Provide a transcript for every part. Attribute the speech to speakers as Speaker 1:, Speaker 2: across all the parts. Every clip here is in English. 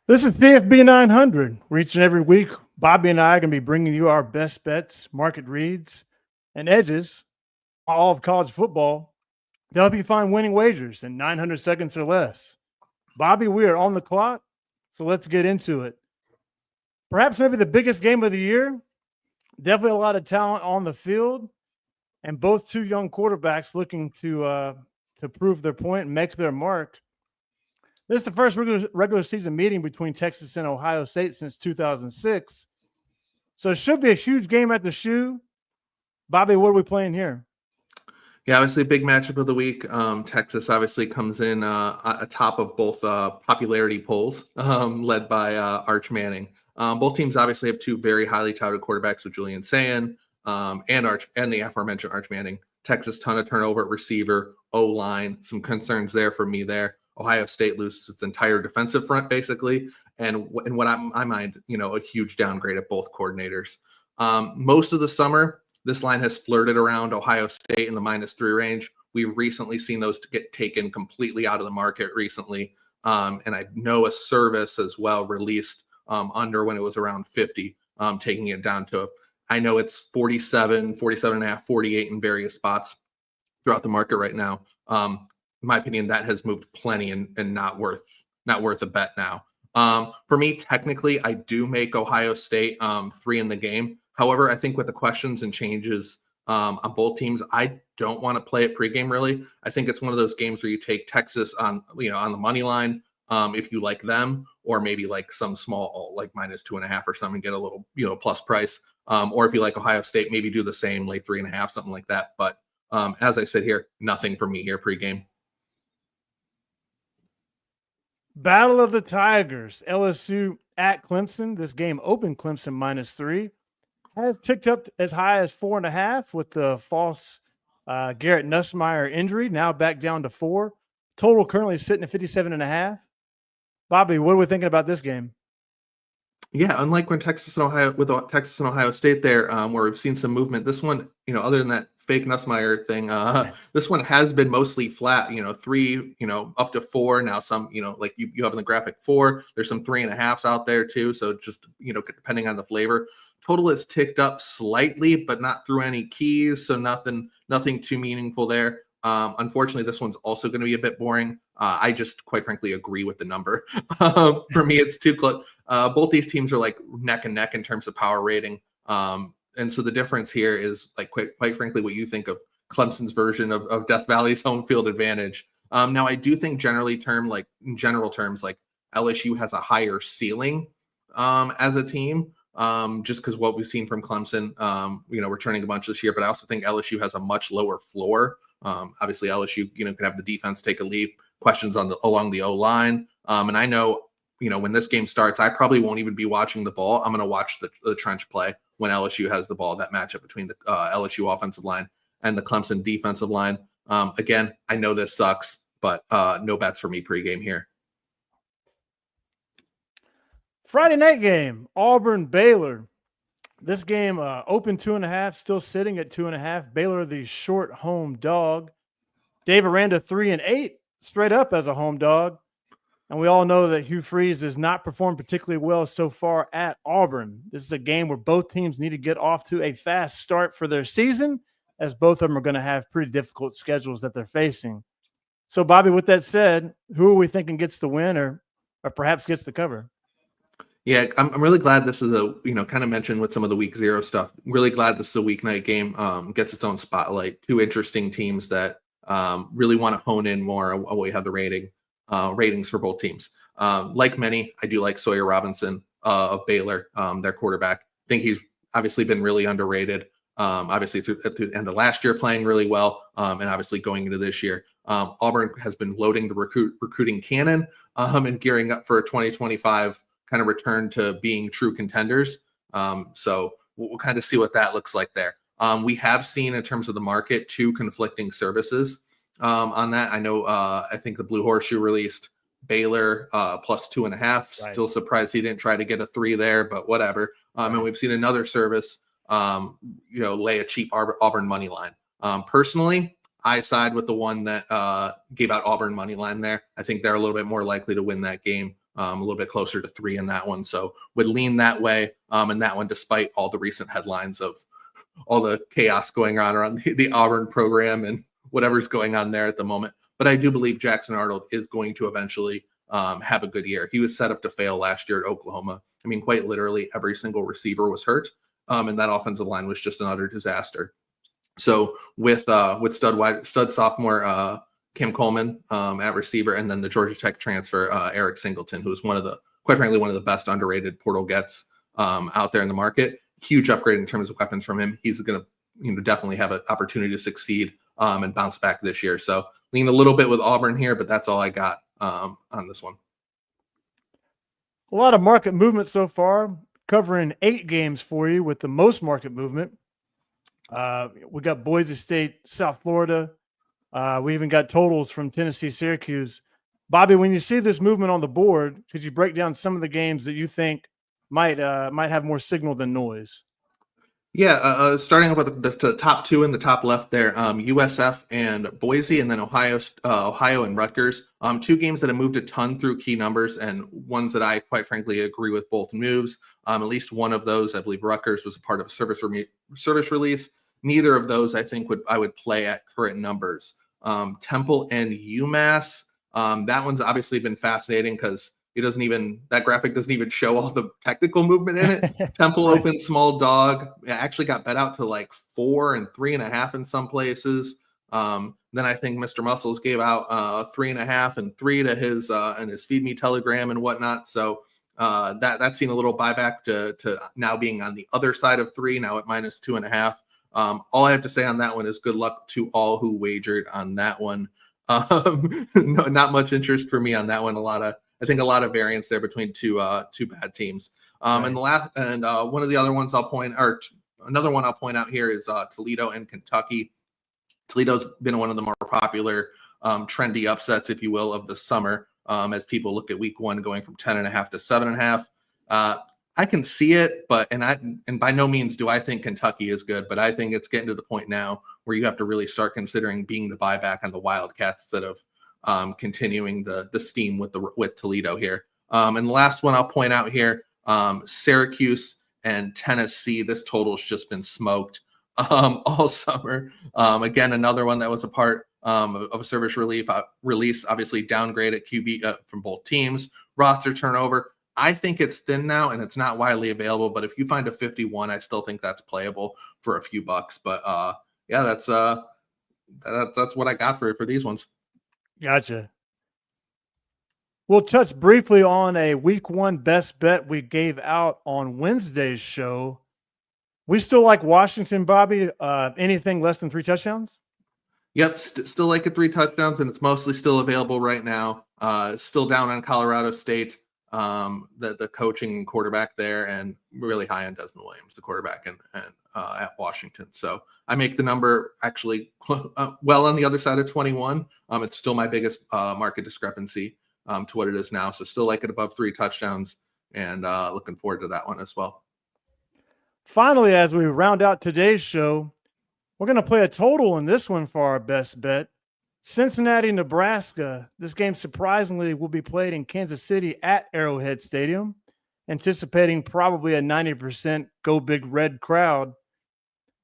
Speaker 1: This is CFB 900. Each and every week, Bobby and I are going to be bringing you our best bets, market reads, and edges, all of college football to help you find winning wagers in 900 seconds or less. Bobby, we are on the clock, so let's get into it. Perhaps maybe the biggest game of the year. Definitely a lot of talent on the field, and both two young quarterbacks looking to prove their point and make their mark. This is the first regular season meeting between Texas and Ohio State since 2006. So it should be a huge game at the shoe. Bobby, what are we playing here?
Speaker 2: Yeah, obviously a big matchup of the week. Texas obviously comes in atop of both popularity polls, led by Arch Manning. Both teams obviously have two very highly touted quarterbacks with Julian Sayin and the aforementioned Arch Manning. Texas, ton of turnover at receiver, O-line, some concerns there for me there. Ohio State loses its entire defensive front, basically. And in what I mind, a huge downgrade at both coordinators. Most of the summer, this line has flirted around Ohio State in the -3 range. We've recently seen those get taken completely out of the market recently. And I know a service as well released under when it was around 50, taking it down to, I know it's 47, 47 and a half, 48 in various spots throughout the market right now. In my opinion, that has moved plenty and not worth a bet now. For me, technically, I do make Ohio State 3 in the game. However, I think with the questions and changes on both teams, I don't want to play it pregame. Really, I think it's one of those games where you take Texas on on the money line if you like them, or maybe like some small like -2.5 or something, get a little plus price. Or if you like Ohio State, maybe do the same, lay 3.5, something like that. But as I said here, nothing for me here pregame.
Speaker 1: Battle of the Tigers, LSU at Clemson. This game opened Clemson -3. Has ticked up as high as 4.5 with the false Garrett Nussmeier injury. Now back down to 4. Total currently sitting at 57.5. Bobby, what are we thinking about this game?
Speaker 2: Yeah, unlike when Texas and Ohio State there, where we've seen some movement, this one, other than that fake Nussmeier thing, this one has been mostly flat. 3, up to 4. Now some, like you have in the graphic 4. There's some 3.5s out there too. So just depending on the flavor, total is ticked up slightly, but not through any keys. So nothing too meaningful there. Unfortunately, this one's also going to be a bit boring. I just, quite frankly, agree with the number. For me, it's too close. Both these teams are like neck and neck in terms of power rating. And so the difference here is, like, quite frankly, what you think of Clemson's version of Death Valley's home field advantage. Now, I do think in general terms, like LSU has a higher ceiling as a team. Just because what we've seen from Clemson, returning a bunch this year, but I also think LSU has a much lower floor. Obviously, LSU, could have the defense take a leap. Questions along the O-line. And I know, when this game starts, I probably won't even be watching the ball. I'm going to watch the trench play when LSU has the ball, that matchup between the LSU offensive line and the Clemson defensive line. Again, I know this sucks, but no bets for me pregame here.
Speaker 1: Friday night game, Auburn-Baylor. This game open 2.5, still sitting at 2.5. Baylor, the short home dog. Dave Aranda 3-8, straight up as a home dog. And we all know that Hugh Freeze has not performed particularly well so far at Auburn. This is a game where both teams need to get off to a fast start for their season, as both of them are going to have pretty difficult schedules that they're facing. So, Bobby, with that said, who are we thinking gets the win or perhaps gets the cover?
Speaker 2: Yeah, I'm really glad this is kind of mentioned with some of the week 0 stuff. Really glad this is a weeknight game, gets its own spotlight. Two interesting teams that really want to hone in more on we have the ratings for both teams. Like many, I do like Sawyer Robinson of Baylor, their quarterback. I think he's obviously been really underrated. Obviously through the end of last year playing really well, and obviously going into this year. Auburn has been loading the recruiting cannon and gearing up for a 2025 kind of return to being true contenders. So we'll kind of see what that looks like there. We have seen in terms of the market 2 conflicting services on that. I know I think the Blue Horseshoe released Baylor plus 2.5. Right. Still surprised he didn't try to get a 3 there, but whatever. And we've seen another service lay a cheap Auburn money line. Personally, I side with the one that gave out Auburn money line there. I think they're a little bit more likely to win that game. a little bit closer to 3 in that one. So would lean that way in that one, despite all the recent headlines of all the chaos going on around the Auburn program and whatever's going on there at the moment. But I do believe Jackson Arnold is going to eventually have a good year. He was set up to fail last year at Oklahoma. I mean, quite literally every single receiver was hurt, and that offensive line was just an utter disaster. So with stud sophomore Kim Coleman at receiver, and then the Georgia Tech transfer Eric Singleton, who's quite frankly one of the best underrated portal gets out there in the market. Huge upgrade in terms of weapons from him. He's going to definitely have an opportunity to succeed and bounce back this year. So lean a little bit with Auburn here, but that's all I got on this one.
Speaker 1: A lot of market movement so far, covering 8 games for you with the most market movement. We got Boise State, South Florida. We even got totals from Tennessee, Syracuse. Bobby, when you see this movement on the board, could you break down some of the games that you think might have more signal than noise?
Speaker 2: Yeah, starting with the top 2 in the top left there, USF and Boise, and then Ohio and Rutgers. 2 games that have moved a ton through key numbers, and ones that I quite frankly agree with both moves. At least one of those, I believe Rutgers was a part of a service release. Neither of those I think I would play at current numbers. Temple and UMass, that one's obviously been fascinating because that graphic doesn't even show all the technical movement in it. Temple
Speaker 1: Right.
Speaker 2: open small dog. It actually got bet out to like 4 and 3.5 in some places. Then I think Mr. Muscles gave out 3.5 and 3 to his and his feed me telegram and whatnot. So that's seen a little buyback to now being on the other side of 3, now at minus 2.5. All I have to say on that one is good luck to all who wagered on that one. No, not much interest for me on that one. I think a lot of variance there between two bad teams.
Speaker 1: Right.
Speaker 2: And one of the other ones another one I'll point out here is Toledo and Kentucky. Toledo's been one of the more popular trendy upsets, if you will, of the summer, as people look at week 1 going from 10.5 to 7.5. I can see it, and by no means do I think Kentucky is good, but I think it's getting to the point now where you have to really start considering being the buyback on the Wildcats instead of continuing the steam with Toledo here. And the last one I'll point out here, Syracuse and Tennessee. This total's just been smoked all summer. Again, another one that was a part of a service release, obviously downgrade at QB from both teams. Roster turnover. I think it's thin now and it's not widely available, but if you find a 51, I still think that's playable for a few bucks. But yeah, that's what I got for these ones.
Speaker 1: Gotcha. We'll touch briefly on a week 1 best bet we gave out on Wednesday's show. We still like Washington, Bobby. Anything less than 3 touchdowns?
Speaker 2: Yep, still like it 3 touchdowns, and it's mostly still available right now. Still down on Colorado State. The coaching and quarterback there, and really high on Desmond Williams, the quarterback and at Washington. So I make the number actually well on the other side of 21. It's still my biggest market discrepancy to what it is now. So still like it above 3 touchdowns, and looking forward to that one as well.
Speaker 1: Finally, as we round out today's show, we're going to play a total in this one for our best bet. Cincinnati, Nebraska. This game surprisingly will be played in Kansas City at Arrowhead Stadium, anticipating probably a 90% go big red crowd.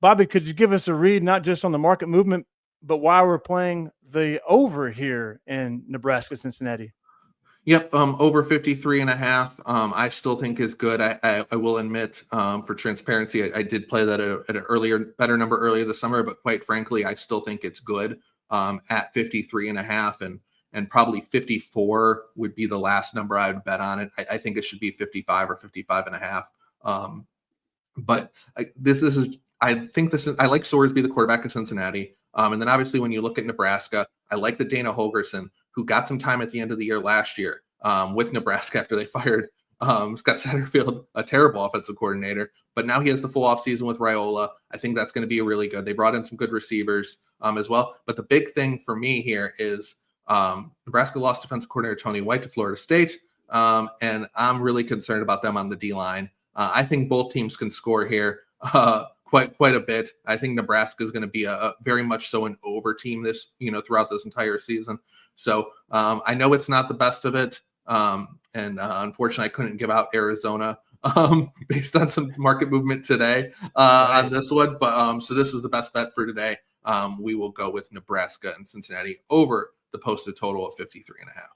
Speaker 1: Bobby, could you give us a read, not just on the market movement, but why we're playing the over here in Nebraska, Cincinnati?
Speaker 2: Yep, over 53.5. I still think is good. I will admit, for transparency, I did play that at an better number earlier this summer, but quite frankly, I still think it's good. At 53.5 and probably 54 would be the last number I would bet on it. I think it should be 55 or 55.5. But I like Sorsby, the quarterback of Cincinnati. And then obviously when you look at Nebraska, I like the Dana Holgerson, who got some time at the end of the year last year with Nebraska after they fired Scott Satterfield, a terrible offensive coordinator, but now he has the full offseason with Raiola. I think that's going to be really good. They brought in some good receivers as well. But the big thing for me here is Nebraska lost defensive coordinator Tony White to Florida State, and I'm really concerned about them on the D-line. I think both teams can score here quite a bit. I think Nebraska is going to be a very much so an over team throughout this entire season. So I know it's not the best of it. Unfortunately, I couldn't give out Arizona based on some market movement today
Speaker 1: Right.
Speaker 2: on this one. But so this is the best bet for today. We will go with Nebraska and Cincinnati over the posted total of 53.5.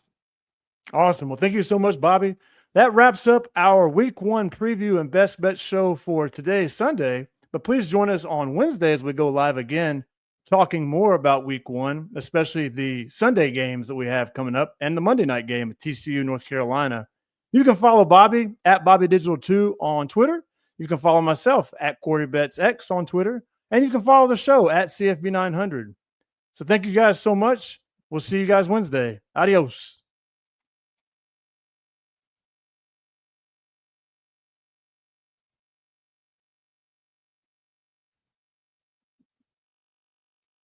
Speaker 1: Awesome. Well, thank you so much, Bobby. That wraps up our week 1 preview and best bet show for today, Sunday. But please join us on Wednesday as we go live again, talking more about week 1, especially the Sunday games that we have coming up and the Monday night game at TCU, North Carolina. You can follow Bobby at BobbyDigital2 on Twitter. You can follow myself at CoreyBetsX on Twitter. And you can follow the show at CFB900. So thank you guys so much. We'll see you guys Wednesday. Adios.